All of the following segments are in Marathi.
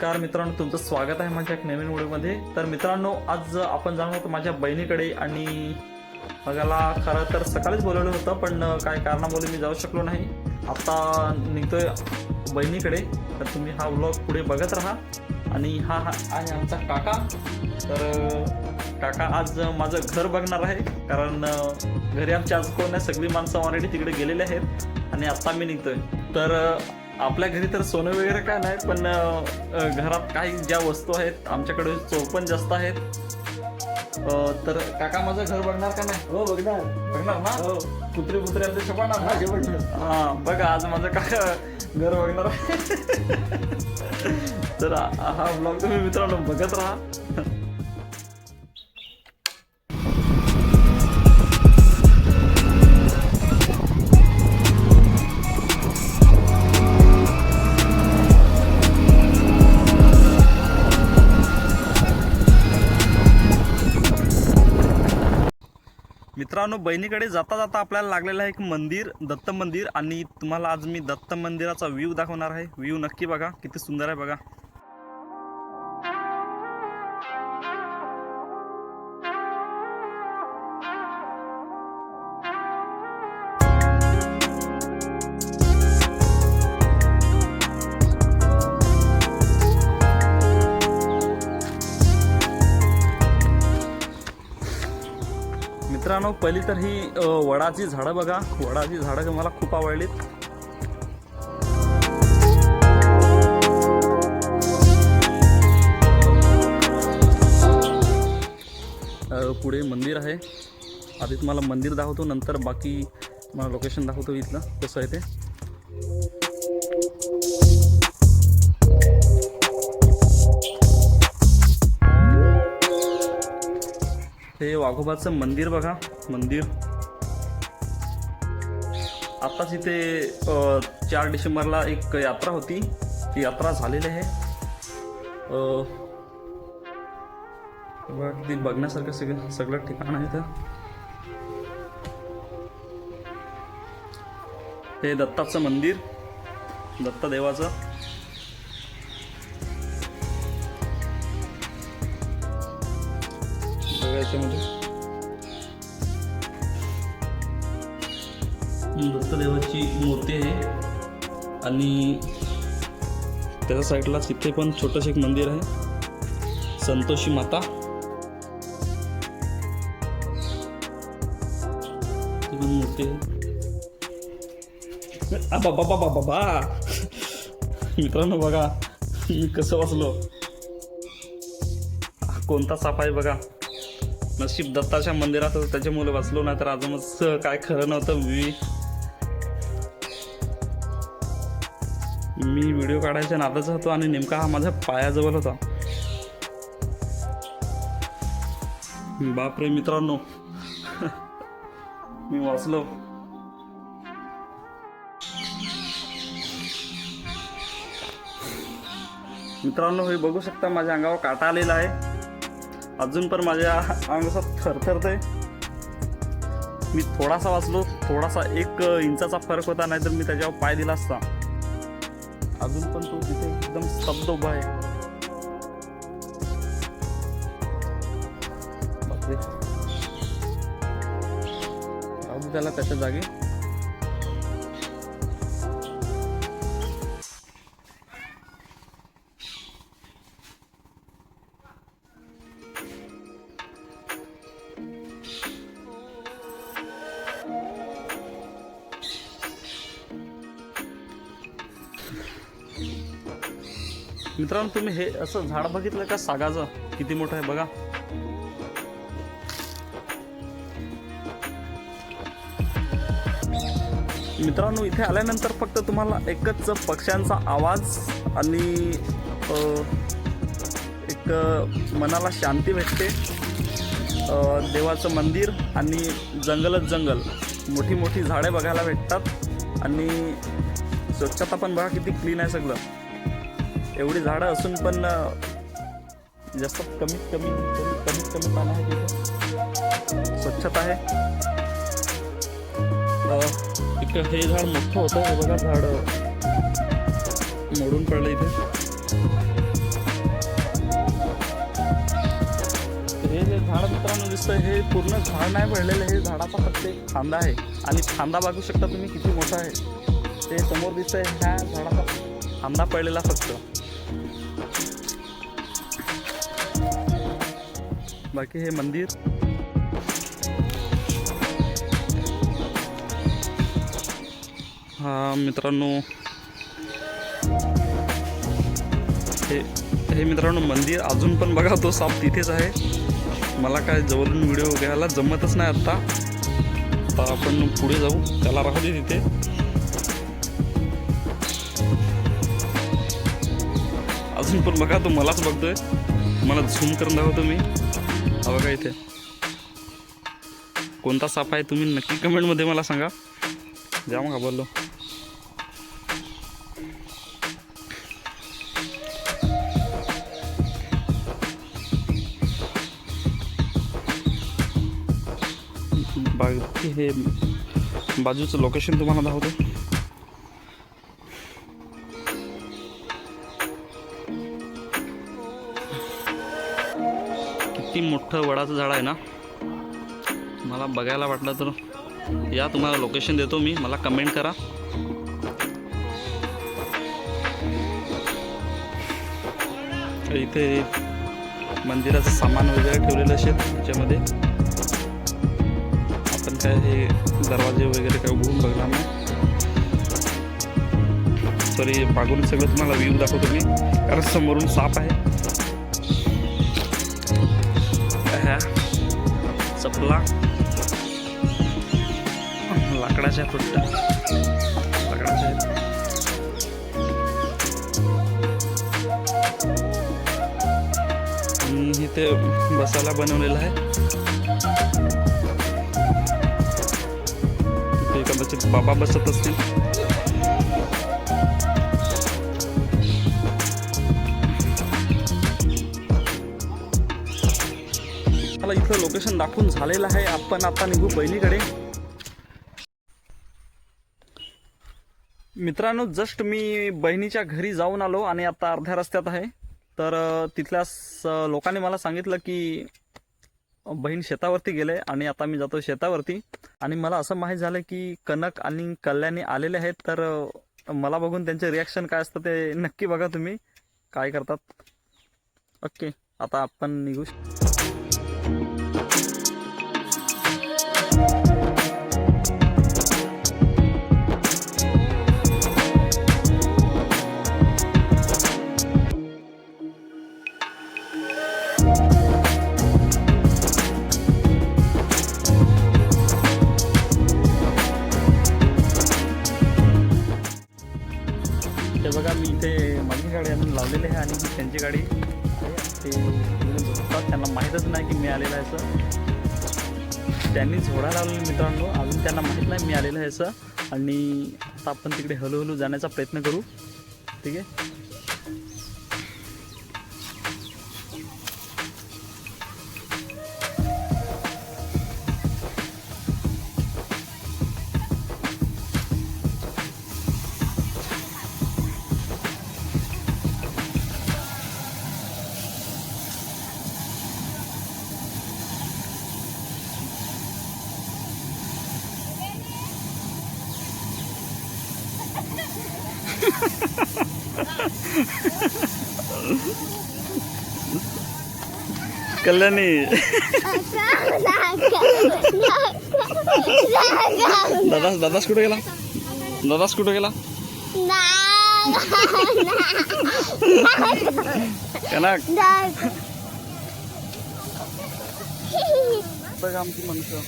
नमस्कार मित्रांनो, तुमचं स्वागत आहे माझ्या एक नवीन व्हिडिओमध्ये. तर मित्रांनो, आज आपण जाणार होतो माझ्या बहिणीकडे आणि बघायला खरं तर सकाळीच बोलवलं होतं, पण काय कारणामुळे मी जाऊ शकलो नाही. आता निघतोय बहिणीकडे. तर तुम्ही हा व्लॉग पुढे बघत राहा. आणि हा आहे आमचा काका. तर काका आज माझं घर बघणार आहे, कारण घरी आमची आज कोण नाही, सगळी माणसं ऑलरेडी तिकडे गेलेली आहेत आणि आत्ता मी निघतोय. तर आपल्या घरी तर सोनं वगैरे काय नाही, पण घरात काही ज्या वस्तू आहेत आमच्याकडे चोपण जास्त आहेत. तर काका माझं घर बघणार का नाही? हो बघणार ना. हो. कुत्रे आमचे शोभणार ना. बघणार. हा बघा, आज माझं काका घर बघणार आहे. तर हा ब्लॉग तुम्ही मित्रांनो बघत राहा. मित्रांनो, बहिणीकडे जाता जाता आपल्याला लागलेलं आहे एक मंदिर, दत्त मंदिर. आणि तुम्हाला आज मी दत्त मंदिराचा व्ह्यू दाखवणार आहे. व्ह्यू नक्की बघा, किती सुंदर आहे बघा. मित्रांनो, पहिली तर ही वडाची झाडं बघा. वडाची झाडं मला खूप आवडलीत. पुढे मंदिर आहे. आधी तुम्हाला मंदिर दाखवतो, नंतर बाकी मला लोकेशन दाखवतो इथलं कसं आहे ते. हे वाघोबाचं मंदिर बघा. मंदिर आत्ताच इथे 4 डिसेंबरला एक यात्रा होती, ती यात्रा झालेली आहे. बघा किती बघण्यासारखं सगळं ठिकाण आहे इथं. हे दत्ताचं मंदिर, दत्तदेवाचं. दत्तदेवाची मूर्ती आहे आणि त्याच्या साईडला तिथे पण छोटंसं एक मंदिर आहे, संतोषी माता. ती पण मूर्ती आहे. बाबा मित्रांनो बघा मी कसं वाचलो. कोणता साप आहे बघा. नशीब दत्ताच्या मंदिरात त्याच्यामुळे वाचलो, नाही तर अजूनच काय खरं नव्हतं. मी व्हिडिओ काढायच्या नादाच होतो आणि नेमका हा माझ्या पायाजवळ होता. बापरे मित्रांनो, मी वाचलो. मित्रांनो, हे बघू शकता, माझ्या अंगावर काटा आलेला आहे. अजून पण माझ्या अंगाचा थरथरतंय. मी थोडासा वाचलो, थोडासा 1 इंचाचा फरक होता, नाहीतर मी त्याच्यावर पाय दिला असता. अजून पण तो तिथे एकदम स्तब्ध उभा आहे. बापरे, राहू त्याला त्याच्या जागी. मित्रांनो, तुम्ही हे असं झाड बघितलं का, सागाचं किती मोठं आहे बघा. मित्रांनो, इथे आल्यानंतर फक्त तुम्हाला एकच पक्ष्यांचा आवाज आणि एक मनाला शांती भेटते. देवाचं मंदिर आणि जंगलच जंगल, मोठी मोठी झाडे बघायला भेटतात. आणि स्वच्छता पण बघा किती क्लीन आहे सगळं. एवढी झाडं असून पण जास्त कमीत कमी पाणी आहे तिथे, स्वच्छता आहे. एक हे झाड मोठं होतं, हे बघा झाड मोडून पडलं इथे. मित्रांनो दिसतं हे पूर्ण झाड नाही पडलेलं, हे झाडाचा फक्त एक फांदा आहे आणि फांदा बघू शकता तुम्ही किती मोठा आहे. ते समोर दिसतंय ह्या झाडाचा फांदा पडलेला फक्त. बाकी हे मंदिर हा मित्रांनो, हे मित्रांनो मंदिर अजून पण बघा तो साप तिथेच आहे. मला काय जवळून व्हिडिओ घ्यायला जमतच नाही आत्ता. आता आपण पुढे जाऊ, त्याला राहू दे तिथे. अजून पण बघा तो मलाच बघतोय. मला झूम करून दाखवतो मी. हा बघा इथे कोणता साप आहे तुम्ही नक्की कमेंटमध्ये मला सांगा. जाम घाबरलो. बाकी हे बाजूचं लोकेशन तुम्हाला दाखवतो. किती मोठं वडाचं झाड आहे ना. मला बघायला वाटलं तर या, तुम्हाला लोकेशन देतो मी, मला कमेंट करा. इथे मंदिराचं सामान वगैरे ठेवलेलं असेल त्याच्यामध्ये. आपण काय हे दरवाजे वगैरे काय उघडून बघणार नाही. सॉरी, मागून सगळं तुम्हाला व्ह्यू दाखवतो मी, कारण समोरून साप आहे. ह्या चपला लाकडाच्या फुट्ट्या लाकडाच्या आहेत. इथे बसायला बनवलेलं आहे. इथे कदाचित बाबा बसत असतील. मला इथलं लोकेशन दाखवून झालेलं आहे. आपण आता निघू बहिणीकडे. मित्रांनो, जस्ट मी बहिणीच्या घरी जाऊन आलो आणि आता अर्ध्या रस्त्यात आहे. तर तिथल्या लोकांनी मला सांगितलं की बहीण शेतावरती गेले आणि आता मी जातो शेतावरती. आणि मला असं माहीत झालं की कनक आणि कल्याणी आलेले आहेत. तर मला बघून त्यांचे रिॲक्शन काय असतं ते नक्की बघा तुम्ही काय करतात. ओके, आता आपण निघू. ते बघा, मी इथे माझी गाडी आणून लावलेली आहे आणि त्यांची गाडी आहे. ते झोपतात, त्यांना माहीतच नाही की मी आलेलं आहे असं. त्यांनी झोडा लावलेलं मित्रांनो, अजून त्यांना माहीत नाही मी आलेलं आहे असं. आणि आता आपण तिकडे हळूहळू जाण्याचा प्रयत्न करू. ठीक आहे. कल्याणी दादाच कुठे गेला? दादाच कुठे गेला? बघा आमची माणसं.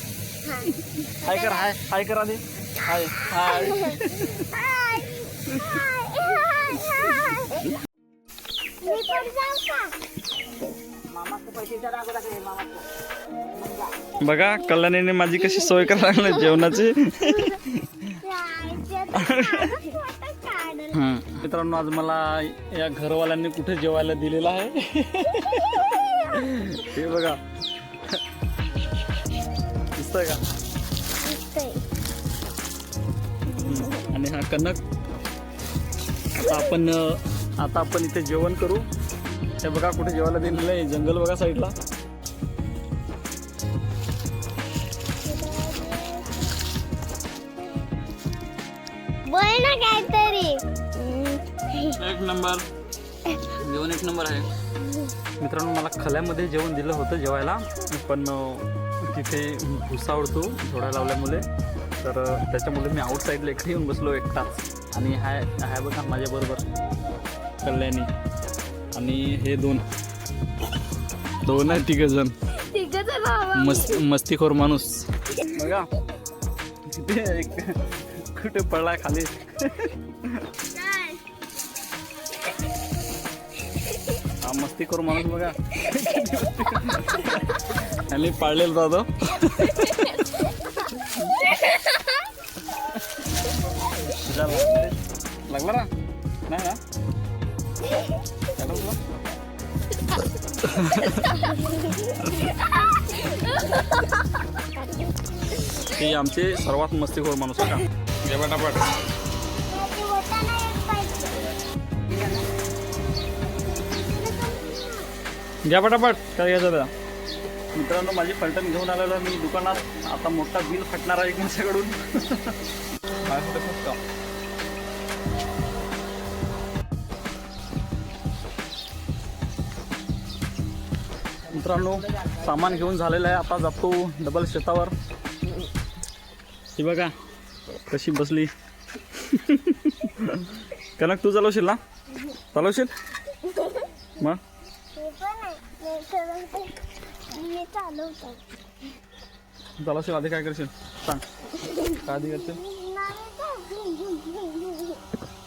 हाय कर, हाय हाय करा दे. हाय हाय. बघा कल्याणीने माझी कशी सोय करायला लागली जेवणाची. मित्रांनो, आज मला या घरवाल्यांनी कुठे जेवायला दिलेलं आहे हे बघा. दिसतंय का? आणि हा कनक. आता आपण इथे जेवण करू. हे बघा कुठे जेवायला दिलेलं आहे. जंगल बघा साईडला. बोल ना काहीतरी. एक नंबर जेवण एक नंबर आहे. मित्रांनो मला खल्यामध्ये जेवण दिलं होतं जेवायला, पण तिथे भुसा उडतो झोडा लावल्यामुळे, तर त्याच्यामुळे मी आउटसाईडला इकडे येऊन बसलो एकटाच. आणि हाय बघा माझ्याबरोबर कल्याणी आणि हे दोन आहे तिघ जण मस्तीखोर माणूस बघा. कुठे पडलाय खाली. हा मस्तीखोर माणूस बघा. आणि पाळलेलं जातो. लागला ना नाही ना हे आमचे सर्वात मस्तीखोर माणूस आहे का. घे पटापट. घ्या पटापट काय घ्यायचं दादा. मित्रांनो माझी फलटण घेऊन आलेलो मी दुकानात. आता मोठा बिल फाटणार आहे माझ्याकडून. मित्रांनो सामान घेऊन झालेलं आहे. आता जातो डबल शेतावर. ती बघा कशी बसली. कनक तू चालवशील ना. चालवशील मग. चालवशील आधी काय करशील सांग. काय आधी करशील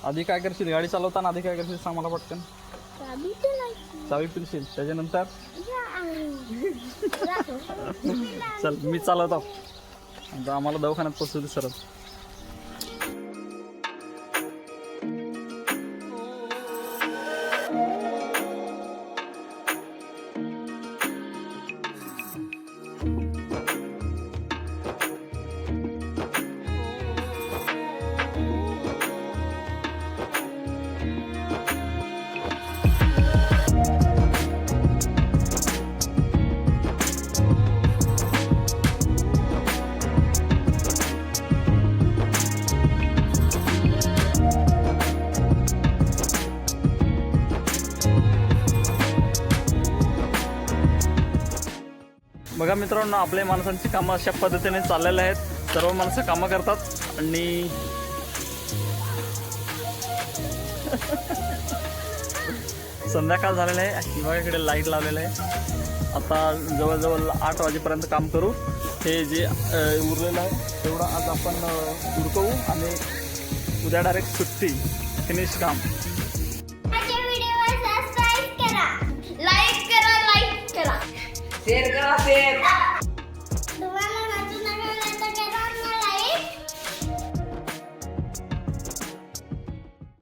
आधी काय करशील गाडी चालवताना आधी काय करशील सांग मला पटकन. चावी पिलशील त्याच्यानंतर. चल मी चालवतो. आता आम्हाला दवाखान्यात पोचू दे सरळ. बघा मित्रांनो आपल्या माणसांची कामं अशा पद्धतीने चाललेले आहेत. सर्व माणसं कामं करतात आणि संध्याकाळ झालेलं आहे. किंवा इकडे लाईट लावलेलं आहे. आता जवळजवळ 8 वाजेपर्यंत काम करू. हे जे उरलेलं आहे तेवढं आज आपण उरकवू आणि उद्या डायरेक्ट सुट्टी. फिनिश काम. लाईक करा शेअर करा.